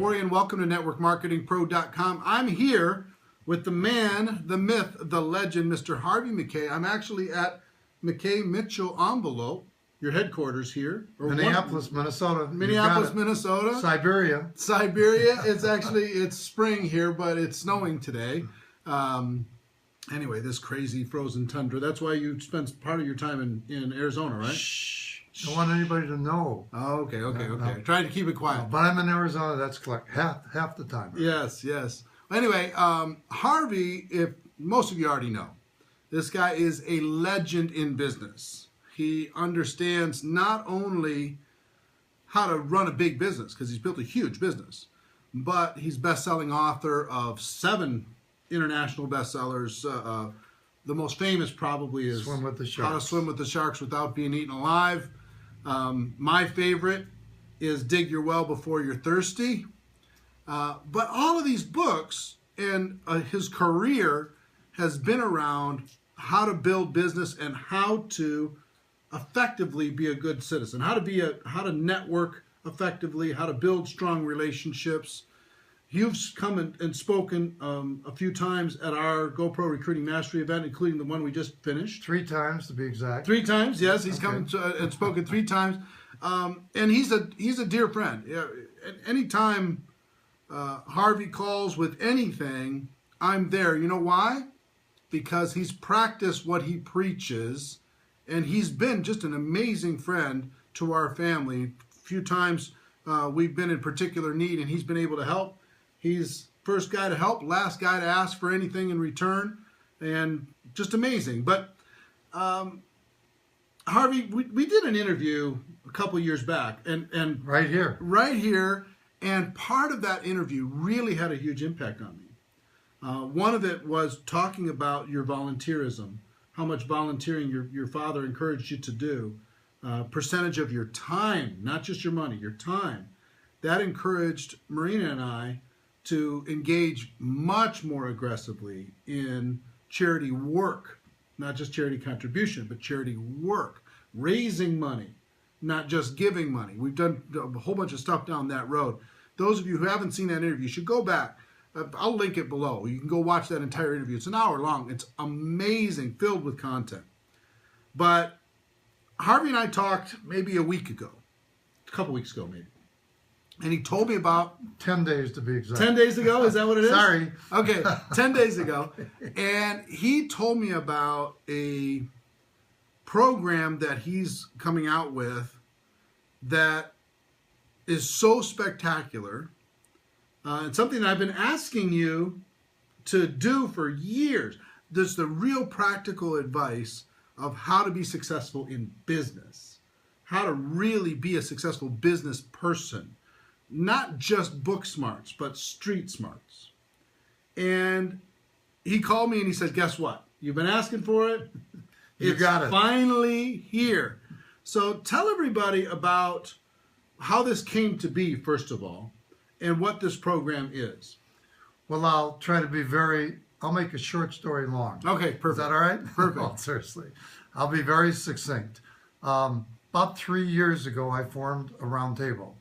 for you, and welcome to NetworkMarketingPro.com. I'm here with the man, the myth, the legend, Mr. Harvey Mackay. I'm actually at Mackay Mitchell Envelope, your headquarters here. Minneapolis, Minnesota. Minneapolis, Minnesota. Siberia. Siberia. It's spring here, but it's snowing today. Anyway, this crazy frozen tundra. That's why you spend part of your time in Arizona, right? Shh. Don't want anybody to know. Oh, okay. Trying to keep it quiet. But I'm in Arizona. That's correct. Half the time. Yes. Anyway, Harvey, if most of you already know, this guy is a legend in business. He understands not only how to run a big business, because he's built a huge business, but he's best-selling author of 7 international bestsellers. The most famous probably is Swim with the Sharks. How to Swim with the Sharks Without Being Eaten Alive. My favorite is Dig Your Well Before You're Thirsty. But all of these books and his career has been around how to build business and how to effectively be a good citizen, how to network effectively, how to build strong relationships. You've come and spoken a few times at our GoPro Recruiting Mastery event, including the one we just finished. 3 times to be exact. 3 times, yes. He's come and spoken 3 times, and he's a dear friend. Yeah, anytime Harvey calls with anything, I'm there. You know why? Because he's practiced what he preaches, and he's been just an amazing friend to our family. A few times we've been in particular need, and he's been able to help. He's first guy to help, last guy to ask for anything in return, and just amazing. But Harvey, we did an interview a couple years back, and right here, and part of that interview really had a huge impact on me. One of it was talking about your volunteerism, how much volunteering your father encouraged you to do, percentage of your time, not just your money, your time. That encouraged Marina and I to engage much more aggressively in charity work, not just charity contribution, but charity work, raising money, not just giving money. We've done a whole bunch of stuff down that road. Those of you who haven't seen that interview should go back. I'll link it below. You can go watch that entire interview. It's an hour long. It's amazing, filled with content. But Harvey and I talked maybe a week ago, a couple weeks ago maybe. And he told me about 10 days to be exact. 10 days ago? Is that what it is? Sorry. Okay, 10 days ago. And he told me about a program that he's coming out with that is so spectacular. And something that I've been asking you to do for years. There's the real practical advice of how to be successful in business. How to really be a successful business person. Not just book smarts, but street smarts. And he called me and he said, guess what? You've been asking for it. You got it. It's finally here. So tell everybody about how this came to be, first of all, and what this program is. Well, I'll try to be I'll make a short story long. Okay, perfect. Is that all right? Perfect. Well, seriously. I'll be very succinct. About 3 years ago, I formed a round table.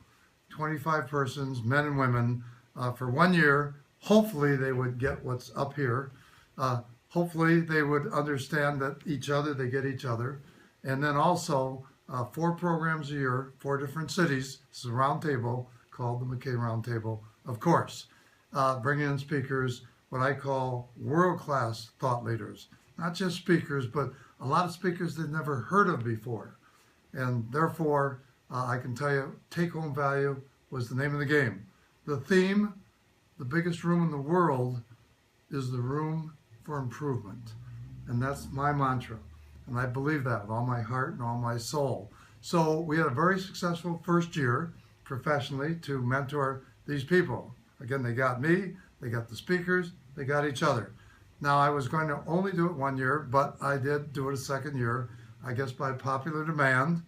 25 persons, men and women, for 1 year. Hopefully they would get what's up here. Hopefully they would understand that they get each other. And then also 4 programs a year, 4 different cities. This is a round table called the Mackay Round Table, of course. Bringing in speakers, what I call world-class thought leaders. Not just speakers, but a lot of speakers they've never heard of before. And therefore, I can tell you, take-home value was the name of the game. The theme, the biggest room in the world, is the room for improvement. And that's my mantra. And I believe that with all my heart and all my soul. So we had a very successful first year professionally to mentor these people. Again, they got me, they got the speakers, they got each other. Now, I was going to only do it 1 year, but I did do it a second year, I guess by popular demand.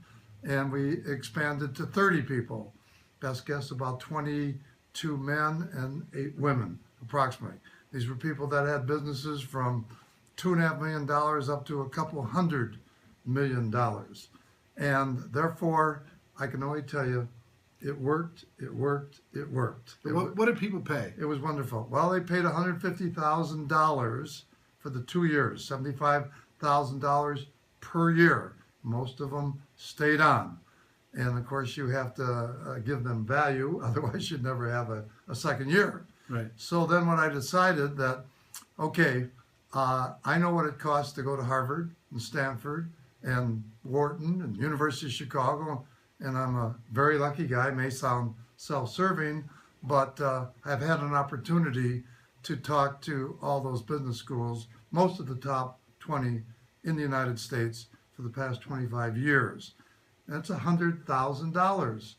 And we expanded to 30 people. Best guess about 22 men and 8 women, approximately. These were people that had businesses from $2.5 million up to a couple $100 million. And therefore, I can only tell you, It worked. It worked. It worked. What did people pay? It was wonderful. Well, they paid $150,000 for the 2 years, $75,000 per year. Most of them stayed on. And of course, you have to give them value, otherwise you'd never have a second year. Right. So then when I decided that, okay, I know what it costs to go to Harvard and Stanford and Wharton and University of Chicago, and I'm a very lucky guy. May sound self-serving, but I've had an opportunity to talk to all those business schools, most of the top 20 in the United States for the past 25 years. That's $100,000.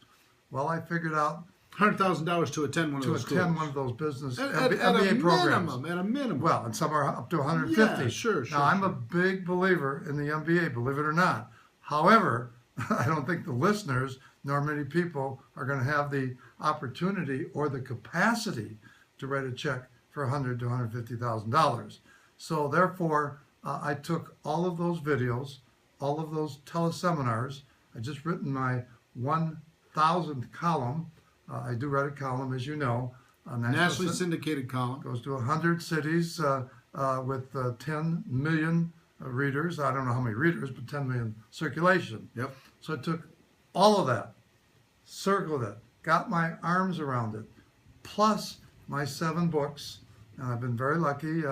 Well, I figured out $100,000 to attend one of those schools. To attend one of those business MBA programs. At a minimum. Well, and some are up to 150. Yeah, sure. Now, I'm a big believer in the MBA, believe it or not. However, I don't think the listeners, nor many people, are going to have the opportunity or the capacity to write a check for $100,000 to $150,000. So therefore, I took all of those videos, all of those teleseminars. I just written my 1,000th column. I do write a column, as you know. Nationally syndicated column. Goes to 100 cities with 10 million readers. I don't know how many readers, but 10 million circulation. Yep. So I took all of that, circled it, got my arms around it, plus my 7 books. And I've been very lucky.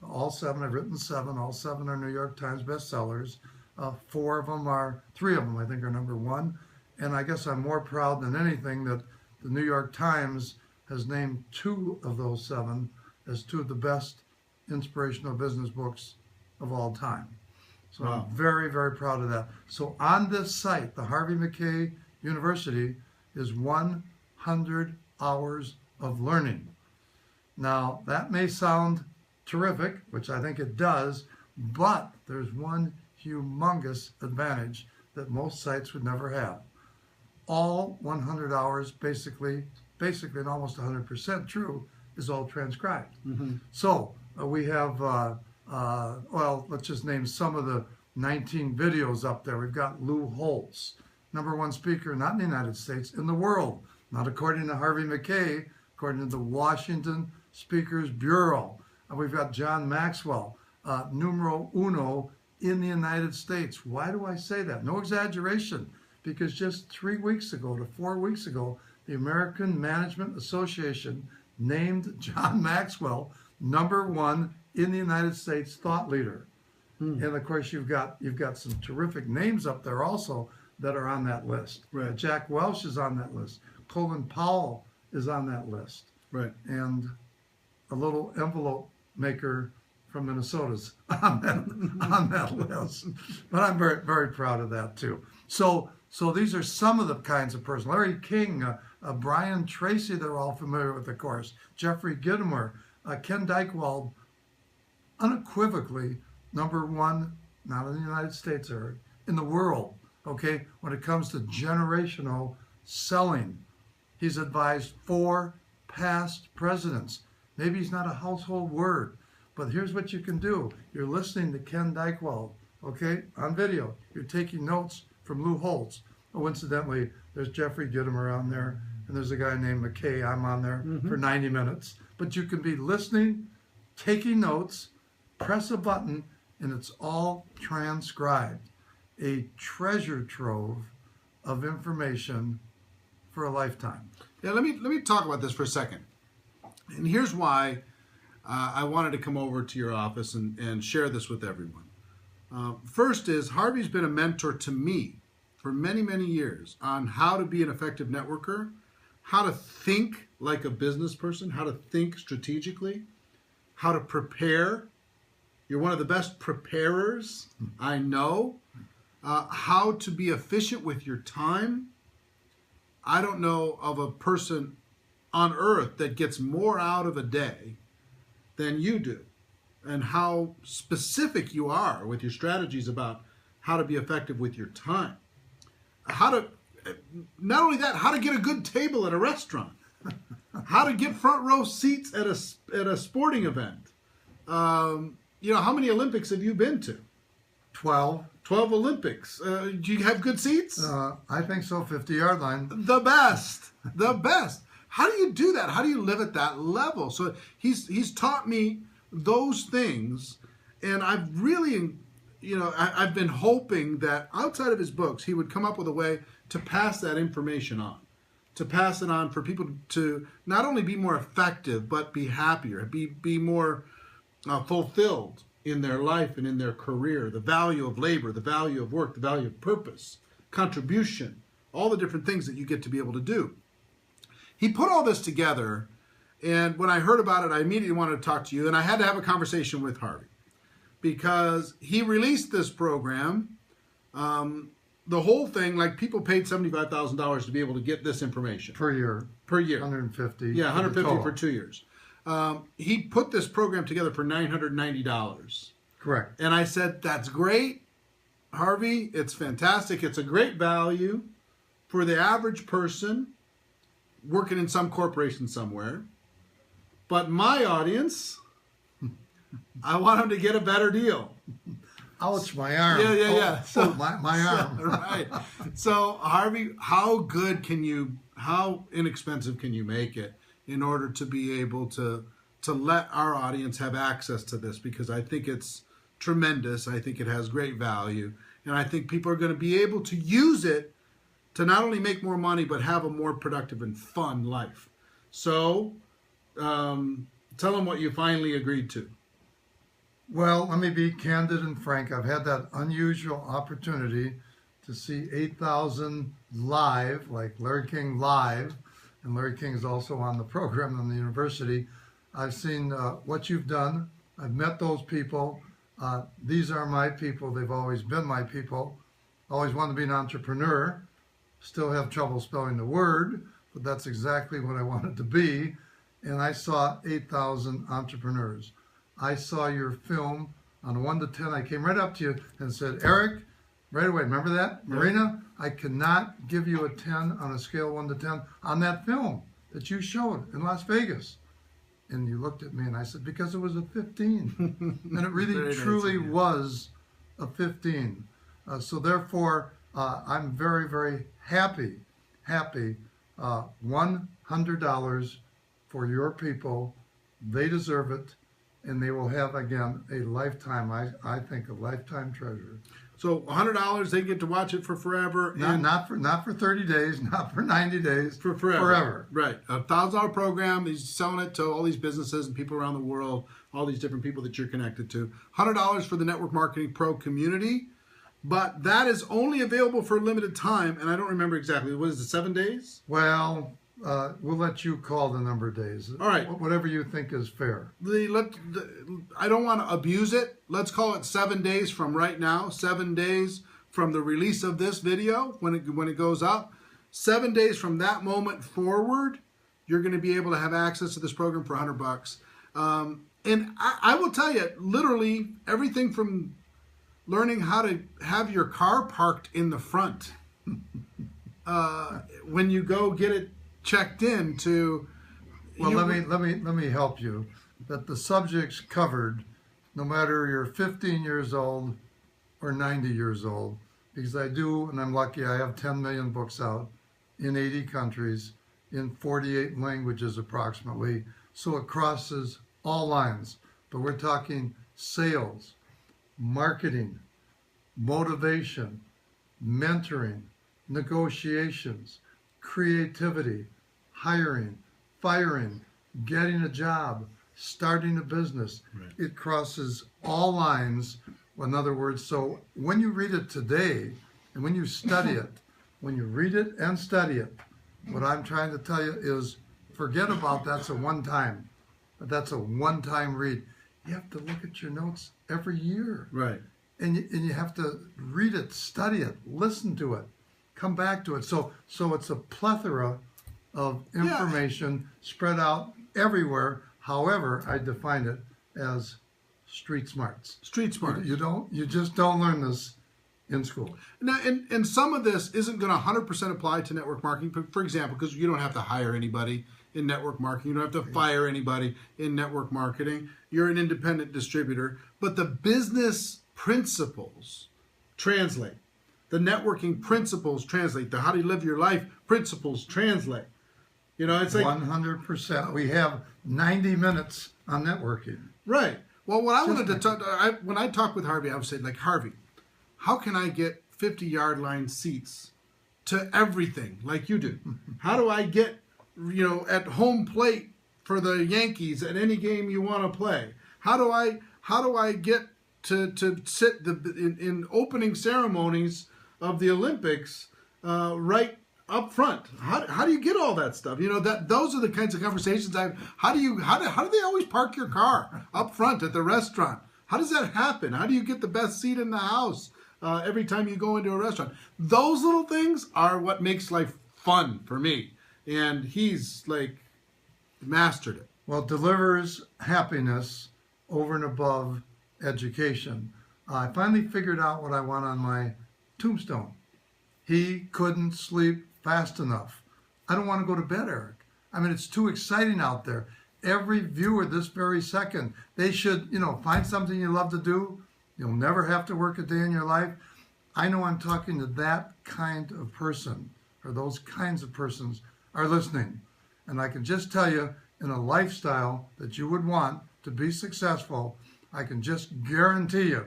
All 7, I've written 7. All 7 are New York Times bestsellers. 3 of them, I think, are #1. And I guess I'm more proud than anything that the New York Times has named 2 of those 7 as 2 of the best inspirational business books of all time. So wow. I'm very, very proud of that. So on this site, the Harvey Mackay University is 100 hours of learning. Now, that may sound terrific, which I think it does, but there's one humongous advantage that most sites would never have. All 100 hours, basically and almost 100% true, is all transcribed. Mm-hmm. So we have, well, let's just name some of the 19 videos up there. We've got Lou Holtz, #1 speaker, not in the United States, in the world, not according to Harvey Mackay, according to the Washington Speakers Bureau. We've got John Maxwell, #1 in the United States. Why do I say that? No exaggeration, because just 3 weeks ago to 4 weeks ago, the American Management Association named John Maxwell #1 in the United States thought leader. And of course, you've got some terrific names up there also that are on that list. Right. Jack Welch is on that list. Colin Powell is on that list. Right. And a little envelope maker from Minnesota's on that list. But I'm very, very proud of that too. So these are some of the kinds of persons. Larry King, Brian Tracy, they're all familiar with, of course. Jeffrey Gitomer, Ken Dykewald, unequivocally #1, not in the United States, or in the world, okay, when it comes to generational selling. He's advised 4 past presidents. Maybe he's not a household word, but here's what you can do. You're listening to Ken Dykewald, okay, on video. You're taking notes from Lou Holtz. Oh, incidentally, there's Jeffrey Gitomer on there, and there's a guy named Mackay. I'm on there for 90 minutes. But you can be listening, taking notes, press a button, and it's all transcribed. A treasure trove of information for a lifetime. Yeah, let me talk about this for a second. And here's why I wanted to come over to your office and share this with everyone. First is, Harvey's been a mentor to me for many, many years on how to be an effective networker, how to think like a business person, how to think strategically, how to prepare. You're one of the best preparers I know. How to be efficient with your time. I don't know of a person on earth that gets more out of a day than you do, and how specific you are with your strategies about how to be effective with your time. How to, not only that, how to get a good table at a restaurant, how to get front row seats at a sporting event. You know, how many Olympics have you been to? 12. 12 Olympics. Do you have good seats? I think so, 50-yard line. The best. The best. How do you do that? How do you live at that level? So he's taught me those things, and I've really, I've been hoping that outside of his books, he would come up with a way to pass that information on, to pass it on for people to not only be more effective, but be happier, be more fulfilled in their life and in their career. The value of labor, the value of work, the value of purpose, contribution, all the different things that you get to be able to do. He put all this together, and when I heard about it, I immediately wanted to talk to you, and I had to have a conversation with Harvey because he released this program. The whole thing, like people paid $75,000 to be able to get this information. Per year. Per year. 150. Yeah, 150 for 2 years. He put this program together for $990. Correct. And I said, that's great, Harvey. It's fantastic. It's a great value for the average person working in some corporation somewhere. But my audience, I want them to get a better deal. Ouch, my arm. Yeah. So, my arm. Right. So, Harvey, how inexpensive can you make it in order to be able to let our audience have access to this? Because I think it's tremendous. I think it has great value. And I think people are going to be able to use it to not only make more money, but have a more productive and fun life. So, tell them what you finally agreed to. Well, let me be candid and frank. I've had that unusual opportunity to see 8,000 live, like Larry King live, and Larry King is also on the program in the university. I've seen what you've done. I've met those people. These are my people. They've always been my people. Always wanted to be an entrepreneur. Still have trouble spelling the word, but that's exactly what I wanted to be. And I saw 8,000 entrepreneurs. I saw your film on a 1 to 10. I came right up to you and said, Eric, right away, remember that? Yeah. Marina, I cannot give you a 10 on a scale of 1 to 10 on that film that you showed in Las Vegas. And you looked at me and I said, because it was a 15. And it really truly was a 15. So therefore, I'm very, very happy, $100 for your people. They deserve it. And they will have, again, a lifetime, I think, a lifetime treasure. So $100, they get to watch it for forever. Not for 30 days, not for 90 days. For forever. Forever. Right. A $1,000 program. He's selling it to all these businesses and people around the world, all these different people that you're connected to. $100 for the Network Marketing Pro community. But that is only available for a limited time. And I don't remember exactly. What is it, 7 days? Well, we'll let you call the number of days. All right. Whatever you think is fair. I don't want to abuse it. Let's call it 7 days from right now. 7 days from the release of this video when it goes up. 7 days from that moment forward, you're going to be able to have access to this program for $100. And I will tell you, literally everything from learning how to have your car parked in the front when you go get it checked in to. Well, let me help you. That the subjects covered, no matter you're 15 years old or 90 years old, because I do, and I'm lucky, I have 10 million books out in 80 countries, in 48 languages approximately. So it crosses all lines. But we're talking sales, marketing, motivation, mentoring, negotiations, creativity, hiring, firing, getting a job, starting a business. Right. It crosses all lines. In other words, so when you read it today and when you study it, when you read it and study it, what I'm trying to tell you is forget about that's a one-time. That's a one-time read. You have to look at your notes every year. Right. And you have to read it, study it, listen to it, come back to it. So it's a plethora of information spread out everywhere. However, I define it as street smarts. Street smarts. You just don't learn this in school. Now, and some of this isn't going to 100% apply to network marketing. For example, because you don't have to hire anybody in network marketing. You don't have to fire anybody in network marketing. You're an independent distributor. But the business principles translate. The networking principles translate. The how do you live your life principles translate. You know, it's like 100%. We have 90 minutes on networking. right. Well, what I wanted to talk, when I talk with Harvey, I would say, like, Harvey, how can I get 50-yard line seats to everything like you do? How do I get, at home plate for the Yankees at any game you want to play? How do I get to sit in opening ceremonies of the Olympics right up front? How do you get all that stuff? Those are the kinds of conversations how do they always park your car up front at the restaurant? How does that happen? How do you get the best seat in the house every time you go into a restaurant? Those little things are what makes life fun for me, and he's like mastered it. Well, delivers happiness over and above education. I finally figured out what I want on my tombstone. He couldn't sleep fast enough. I don't want to go to bed, Eric. I mean, it's too exciting out there. Every viewer this very second, they should, find something you love to do. You'll never have to work a day in your life. I know I'm talking to that kind of person, or those kinds of persons are listening. And I can just tell you, in a lifestyle that you would want to be successful, I can just guarantee you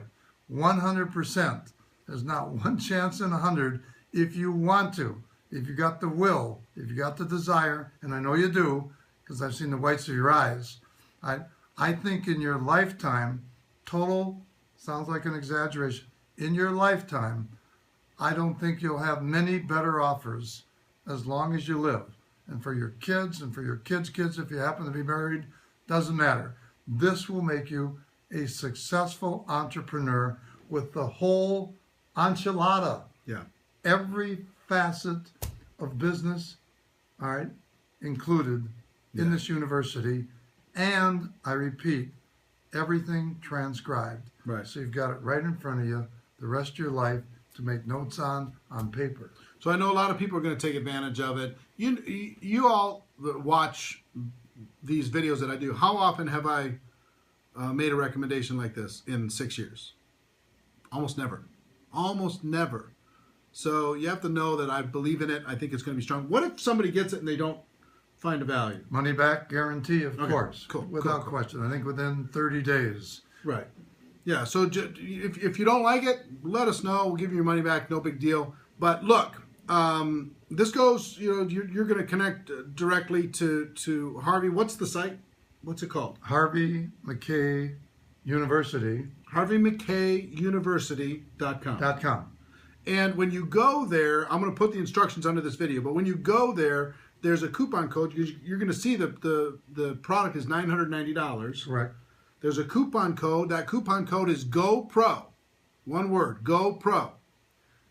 100%. There's not one chance in 100 if you want to, if you got the will, if you got the desire, and I know you do because I've seen the whites of your eyes. I think in your lifetime, total, sounds like an exaggeration, in your lifetime, I don't think you'll have many better offers as long as you live. And for your kids and for your kids' kids, if you happen to be married, doesn't matter. This will make you a successful entrepreneur with the whole enchilada. Yeah. Every facet of business, all right, included in this university. And I repeat, everything transcribed. Right. So you've got it right in front of you the rest of your life to make notes on paper. So I know a lot of people are going to take advantage of it. You all watch these videos that I do. How often have I made a recommendation like this in 6 years? Almost never. Almost never. So you have to know that I believe in it. I think it's going to be strong. What if somebody gets it and they don't find a value? Money back guarantee, of course. Cool. Without question. I think within 30 days. Right. Yeah. So if you don't like it, let us know. We'll give you your money back. No big deal. But look, this goes, you're going to connect directly to Harvey. What's the site? What's it called? Harvey Mackay University. HarveyMackayUniversity.com. And when you go there, I'm going to put the instructions under this video, but when you go there, there's a coupon code. You're going to see the product is $990. Right. There's a coupon code. That coupon code is GoPro. One word, GoPro.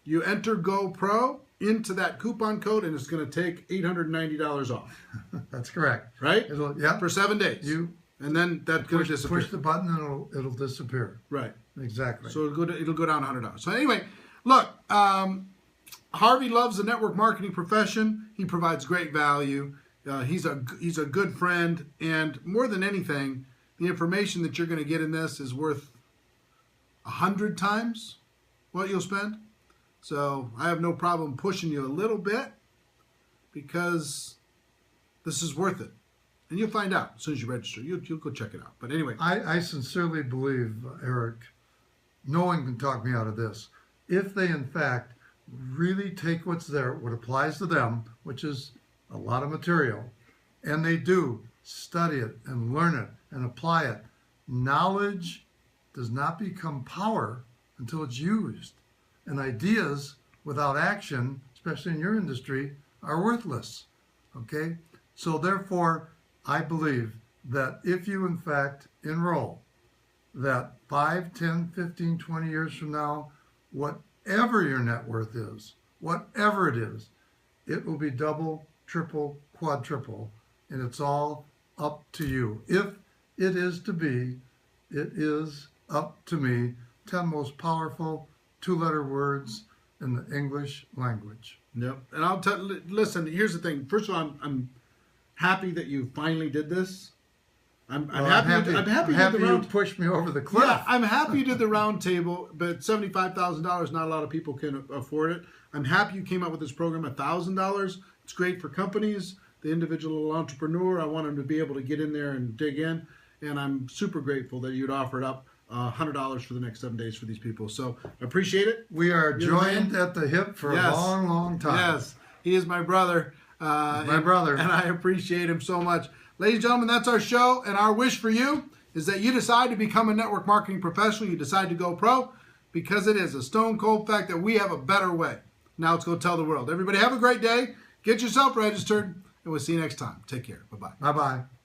You enter GoPro into that coupon code, and it's going to take $890 off. That's correct. Right? Yeah. For 7 days. And then that's going to disappear. Push the button, and it'll disappear. Right. Exactly. So it'll go down $100. So anyway, look, Harvey loves the network marketing profession. He provides great value. He's a good friend, and more than anything, the information that you're going to get in this is worth 100 times what you'll spend. So I have no problem pushing you a little bit because this is worth it. And you'll find out as soon as you register. You'll go check it out. But anyway. I sincerely believe, Eric, no one can talk me out of this. If they, in fact, really take what's there, what applies to them, which is a lot of material, and they do study it and learn it and apply it, knowledge does not become power until it's used. And ideas without action, especially in your industry, are worthless. Okay? So therefore, I believe that if you, in fact, enroll, that 5, 10, 15, 20 years from now, whatever your net worth is, whatever it is, it will be double, triple, quadruple, and it's all up to you. If it is to be, it is up to me. 10 most powerful two-letter words in the English language. Yep. And listen, here's the thing. First of all, I'm happy that you finally did this. I'm Well, happy. I'm happy you did the you round. pushed me over the cliff. Yeah, I'm happy you did the round table, but $75,000, not a lot of people can afford it. I'm happy you came up with this program, $1,000. It's great for companies, the individual entrepreneur. I want them to be able to get in there and dig in, and I'm super grateful that you'd offered up $100 for the next 7 days for these people. So I appreciate it. We are You're joined at the hip for Yes. a long, long time. Yes, he is my brother. My brother. And I appreciate him so much. Ladies and gentlemen, that's our show, and our wish for you is that you decide to become a network marketing professional. You decide to go pro, because it is a stone cold fact that we have a better way. Now let's go tell the world. Everybody have a great day. Get yourself registered, and we'll see you next time. Take care. Bye-bye. Bye-bye.